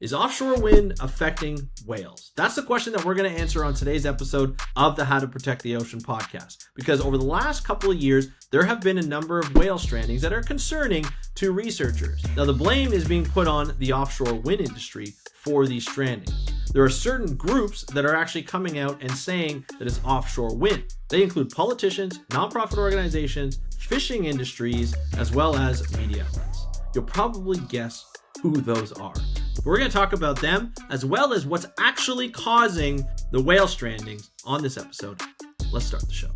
Is offshore wind affecting whales? That's the question that we're going to answer on today's episode of the How to Protect the Ocean podcast. Because over the last couple of years, there have been a number of whale strandings that are concerning to researchers. Now, the blame is being put on the offshore wind industry for these strandings. There are certain groups that are actually coming out and saying that it's offshore wind. They include politicians, nonprofit organizations, fishing industries, as well as media outlets. You'll probably guess who those are. We're going to talk about them as well as what's actually causing the whale strandings on this episode. Let's start the show.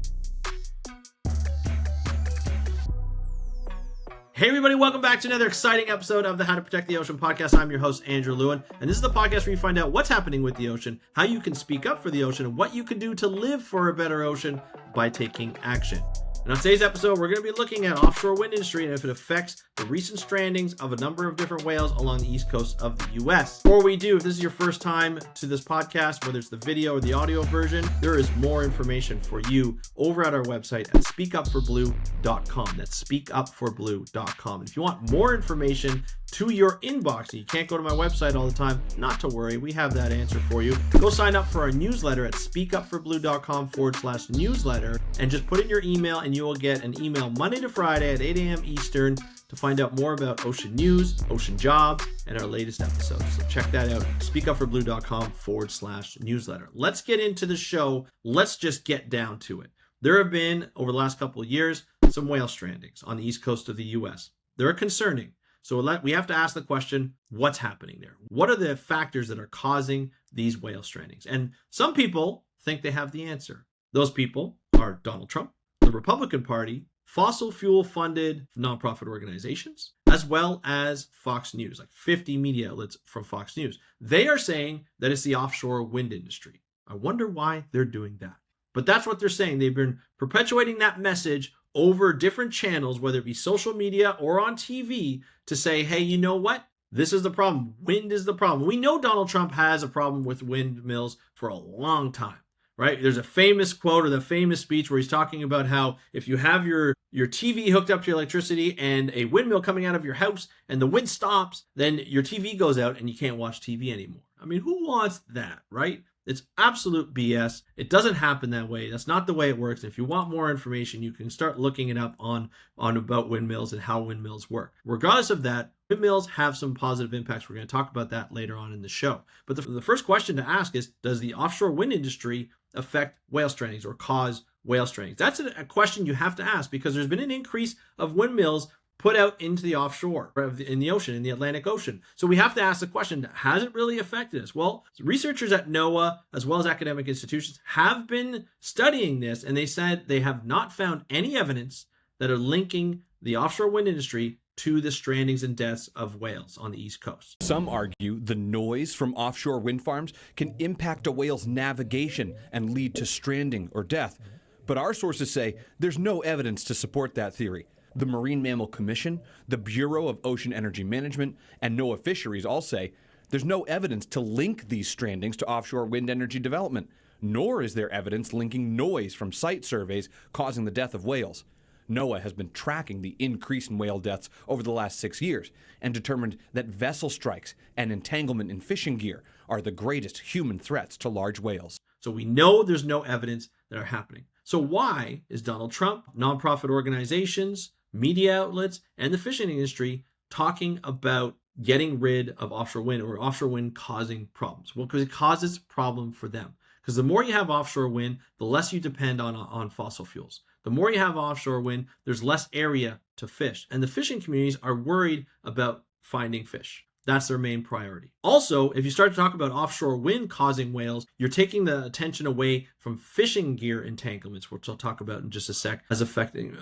Hey everybody, welcome back to another exciting episode of the How to Protect the Ocean podcast. I'm your host, Andrew Lewin, and this is the podcast where you find out what's happening with the ocean, how you can speak up for the ocean, and what you can do to live for a better ocean by taking action. And on today's episode, we're going to be looking at offshore wind industry and if it affects the recent strandings of a number of different whales along the east coast of the US. Before we do, if this is your first time to this podcast, whether it's the video or the audio version, there is more information for you over at our website at speakupforblue.com. That's speakupforblue.com. And if you want more information to your inbox, and you can't go to my website all the time, not to worry, we have that answer for you. Go sign up for our newsletter at speakupforblue.com/newsletter and just put in your email and you will get an email Monday to Friday at 8 a.m. Eastern to find out more about ocean news, ocean jobs, and our latest episodes. So check that out, speakupforblue.com/newsletter. Let's get into the show. Let's just get down to it. There have been, over the last couple of years, some whale strandings on the east coast of the US. They're concerning. So we have to ask the question, what's happening there? What are the factors that are causing these whale strandings? And some people think they have the answer. Those people are Donald Trump, the Republican Party, fossil fuel funded nonprofit organizations, as well as Fox News, like 50 media outlets from Fox News. They are saying that it's the offshore wind industry. I wonder why they're doing that. But that's what they're saying. They've been perpetuating that message over different channels, whether it be social media or on TV, to say, hey, you know what? This is the problem. Wind is the problem. We know Donald Trump has a problem with windmills for a long time, right? There's a famous quote or the famous speech where he's talking about how if you have your TV hooked up to your electricity and a windmill coming out of your house and the wind stops, then your TV goes out and you can't watch TV anymore. I mean, who wants that, right? It's absolute BS. It doesn't happen that way. That's not the way it works. If you want more information, you can start looking it up on about windmills and how windmills work. Regardless of that, windmills have some positive impacts. We're going to talk about that later on in the show. But the first question to ask is, does the offshore wind industry affect whale strandings or cause whale strandings? That's a question you have to ask because there's been an increase of windmills put out into the offshore, in the ocean, in the Atlantic Ocean. So we have to ask the question, has it really affected us? Well, researchers at NOAA, as well as academic institutions, have been studying this, and they said they have not found any evidence that are linking the offshore wind industry to the strandings and deaths of whales on the East Coast. Some argue the noise from offshore wind farms can impact a whale's navigation and lead to stranding or death. But our sources say there's no evidence to support that theory. The Marine Mammal Commission, the Bureau of Ocean Energy Management, and NOAA Fisheries all say there's no evidence to link these strandings to offshore wind energy development, nor is there evidence linking noise from site surveys causing the death of whales. NOAA has been tracking the increase in whale deaths over the last 6 years and determined that vessel strikes and entanglement in fishing gear are the greatest human threats to large whales. So we know there's no evidence that are happening. So why is Donald Trump, nonprofit organizations, media outlets, and the fishing industry talking about getting rid of offshore wind or offshore wind causing problems? Well, because it causes problem for them. Because the more you have offshore wind, the less you depend on fossil fuels. The more you have offshore wind, there's less area to fish. And the fishing communities are worried about finding fish. That's their main priority. Also, if you start to talk about offshore wind causing whales, you're taking the attention away from fishing gear entanglements, which I'll talk about in just a sec, as affecting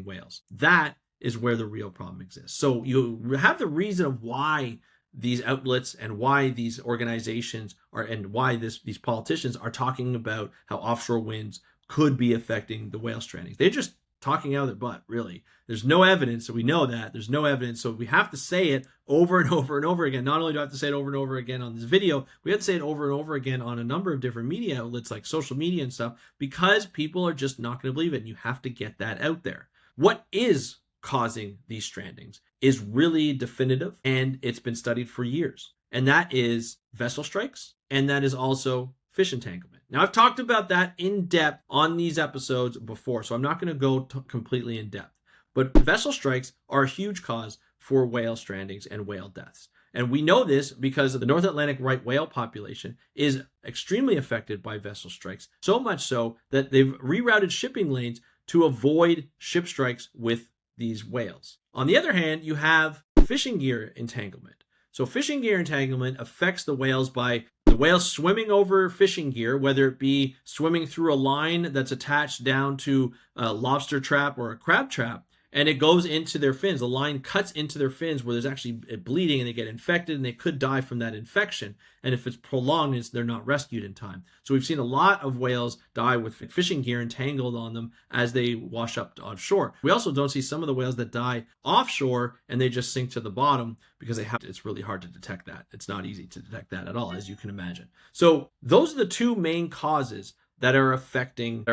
whales. That is where the real problem exists. So you have the reason of why these outlets and why these organizations are and why these politicians are talking about how offshore winds could be affecting the whale strandings. They're just talking out of their butt, really. There's no evidence, so we know that. There's no evidence, so we have to say it over and over and over again. Not only do I have to say it over and over again on this video, we have to say it over and over again on a number of different media outlets like social media and stuff, because people are just not going to believe it, and you have to get that out there. What is causing these strandings is really definitive, and it's been studied for years. and that is vessel strikes, and that is also fish entanglement. Now, I've talked about that in depth on these episodes before, so I'm not going to go completely in depth. But vessel strikes are a huge cause for whale strandings and whale deaths. And we know this because the North Atlantic right whale population is extremely affected by vessel strikes, so much so that they've rerouted shipping lanes to avoid ship strikes with these whales. On the other hand, you have fishing gear entanglement. So fishing gear entanglement affects the whales by the whales swimming over fishing gear, whether it be swimming through a line that's attached down to a lobster trap or a crab trap, and it goes into their fins. The line cuts into their fins where there's actually bleeding and they get infected and they could die from that infection. And if it's prolonged, they're not rescued in time. So we've seen a lot of whales die with fishing gear entangled on them as they wash up to offshore. We also don't see some of the whales that die offshore and they just sink to the bottom because it's really hard to detect that. It's not easy to detect that at all, as you can imagine. So those are the two main causes that are affecting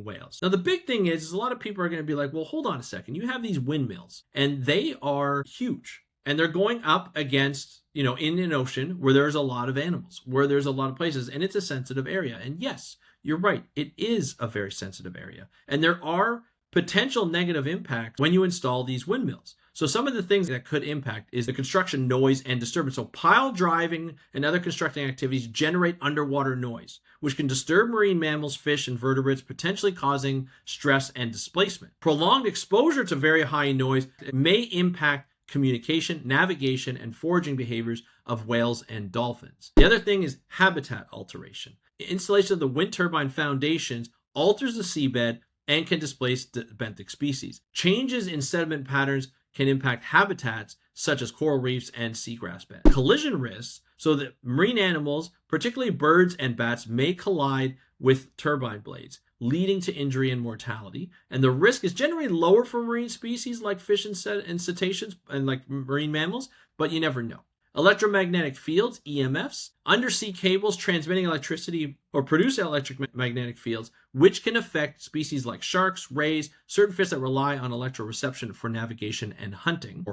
whales. Now, the big thing is a lot of people are going to be like, well, hold on a second. You have these windmills and they are huge and they're going up against, in an ocean where there's a lot of animals, where there's a lot of places, and it's a sensitive area. And yes, you're right. It is a very sensitive area. And there are potential negative impacts when you install these windmills. So some of the things that could impact is the construction noise and disturbance. So pile driving and other constructing activities generate underwater noise, which can disturb marine mammals, fish, and vertebrates, potentially causing stress and displacement. Prolonged exposure to very high noise may impact communication, navigation, and foraging behaviors of whales and dolphins. The other thing is habitat alteration. Installation of the wind turbine foundations alters the seabed and can displace benthic species. Changes in sediment patterns can impact habitats such as coral reefs and seagrass beds. Collision risks, so that marine animals, particularly birds and bats, may collide with turbine blades, leading to injury and mortality. And the risk is generally lower for marine species like fish and cetaceans and like marine mammals, but you never know. Electromagnetic fields, EMFs, undersea cables transmitting electricity or produce electromagnetic fields, which can affect species like sharks, rays, certain fish that rely on electroreception for navigation and hunting.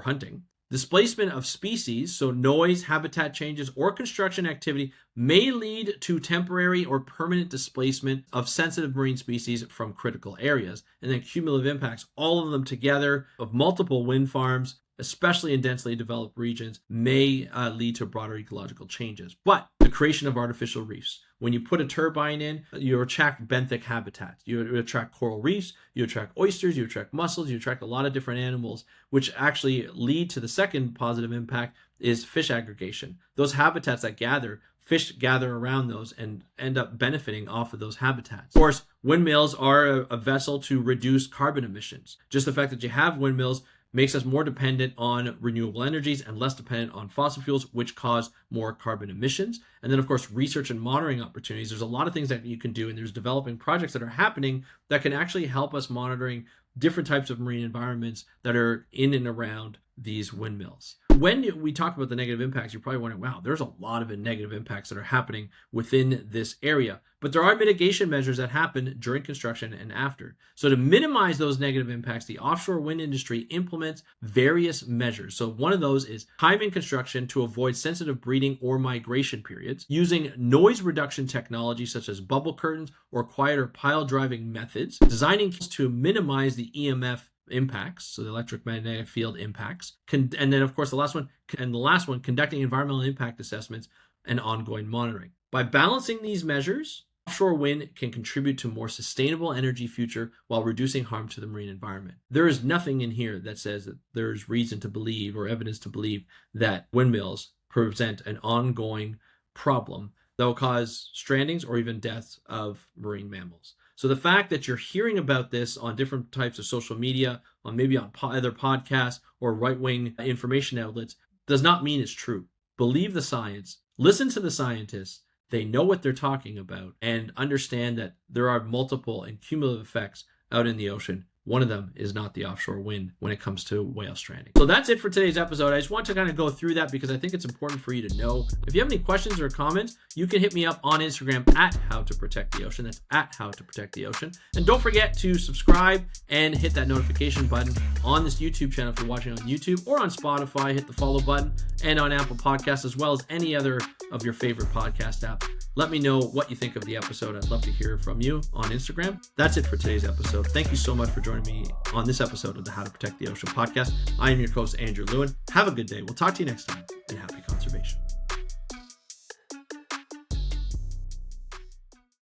Displacement of species, so noise, habitat changes, or construction activity may lead to temporary or permanent displacement of sensitive marine species from critical areas. And then cumulative impacts, all of them together of multiple wind farms, especially in densely developed regions, may lead to broader ecological changes. But the creation of artificial reefs. When you put a turbine in, you attract benthic habitats. You attract coral reefs, you attract oysters, you attract mussels, you attract a lot of different animals, which actually lead to the second positive impact is fish aggregation. Those habitats that fish gather around those and end up benefiting off of those habitats. Of course, windmills are a vessel to reduce carbon emissions. Just the fact that you have windmills makes us more dependent on renewable energies and less dependent on fossil fuels, which cause more carbon emissions. And then, of course, research and monitoring opportunities. There's a lot of things that you can do, and there's developing projects that are happening that can actually help us monitoring different types of marine environments that are in and around these windmills. When we talk about the negative impacts, you're probably wondering, wow, there's a lot of negative impacts that are happening within this area. But there are mitigation measures that happen during construction and after. So to minimize those negative impacts, the offshore wind industry implements various measures. So one of those is timing construction to avoid sensitive breeding or migration periods, using noise reduction technology such as bubble curtains or quieter pile driving methods, designing to minimize the EMF impacts, so the electromagnetic field impacts, and then of course the last one, conducting environmental impact assessments and ongoing monitoring. By balancing these measures, offshore wind can contribute to a more sustainable energy future while reducing harm to the marine environment. There is nothing in here that says that there's reason to believe or evidence to believe that windmills present an ongoing problem that will cause strandings or even deaths of marine mammals. So the fact that you're hearing about this on different types of social media, maybe on other podcasts or right-wing information outlets, does not mean it's true. Believe the science. Listen to the scientists. They know what they're talking about, and understand that there are multiple and cumulative effects out in the ocean One of them is not the offshore wind when it comes to whale stranding. So that's it for today's episode. I just want to kind of go through that because I think it's important for you to know. If you have any questions or comments, you can hit me up on Instagram at How to Protect the Ocean. That's at How to Protect the Ocean. And don't forget to subscribe and hit that notification button on this YouTube channel if you're watching on YouTube, or on Spotify. Hit the follow button, and on Apple Podcasts, as well as any other of your favorite podcast app. Let me know what you think of the episode. I'd love to hear from you on Instagram. That's it for today's episode. Thank you so much for joining me on this episode of the How to Protect the Ocean podcast. I am your host, Andrew Lewin. Have a good day. We'll talk to you next time, and happy